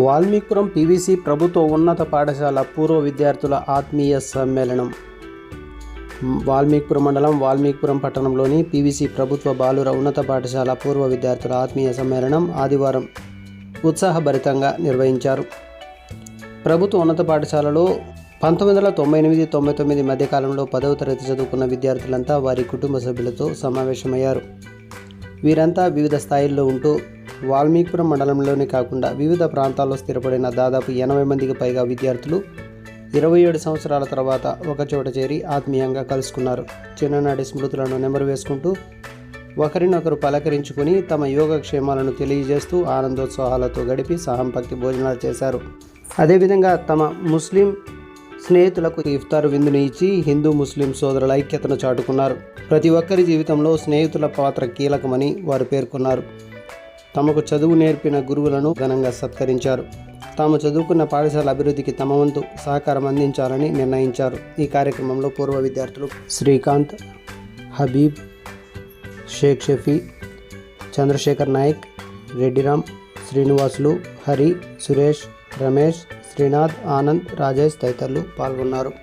Valmikipuram PVC ప్రభుత్వ ఉన్నత పాఠశాల పూర్వ విద్యార్థుల ఆత్మీయ సమ్మేళనం. వాల్మీకిపురం మండలం వాల్మీకిపురం పట్టణంలోని పీవీసీ ప్రభుత్వ బాలుర ఉన్నత పాఠశాల పూర్వ విద్యార్థుల ఆత్మీయ సమ్మేళనం ఆదివారం ఉత్సాహభరితంగా నిర్వహించారు. ప్రభుత్వ ఉన్నత పాఠశాలలో 1998-99 మధ్యకాలంలో 10వ తరగతి చదువుకున్న విద్యార్థులంతా వారి కుటుంబ సభ్యులతో సమావేశమయ్యారు. వీరంతా వివిధ స్థాయిల్లో ఉంటూ వాల్మీకిపురం మండలంలోనే కాకుండా వివిధ ప్రాంతాల్లో స్థిరపడిన దాదాపు 80 మందికి పైగా విద్యార్థులు 27 సంవత్సరాల తర్వాత ఒకచోట చేరి ఆత్మీయంగా కలుసుకున్నారు. చిన్ననాటి స్మృతులను నెమరు వేసుకుంటూ ఒకరినొకరు పలకరించుకుని తమ యోగక్షేమాలను తెలియజేస్తూ ఆనందోత్సాహాలతో గడిపి సహంపక్తి భోజనాలు చేశారు. అదేవిధంగా తమ ముస్లిం స్నేహితులకు ఇఫ్తారు విందును ఇచ్చి హిందూ ముస్లిం సోదరుల ఐక్యతను చాటుకున్నారు. ప్రతి ఒక్కరి జీవితంలో స్నేహితుల పాత్ర కీలకమని వారు పేర్కొన్నారు. తమకు చదువు నేర్పిన గురువులను ఘనంగా సత్కరించారు. తాము చదువుకున్న పాఠశాల అభివృద్ధికి తమ వంతు సహకారం అందించాలని నిర్ణయించారు. ఈ కార్యక్రమంలో పూర్వ విద్యార్థులు శ్రీకాంత్, హబీబ్, షేక్ షఫీ, చంద్రశేఖర్ నాయక్, రెడ్డిరామ్, శ్రీనివాసులు, హరి, సురేష్, రమేష్, శ్రీనాథ్, ఆనంద్, రాజేష్ తదితరులు పాల్గొన్నారు.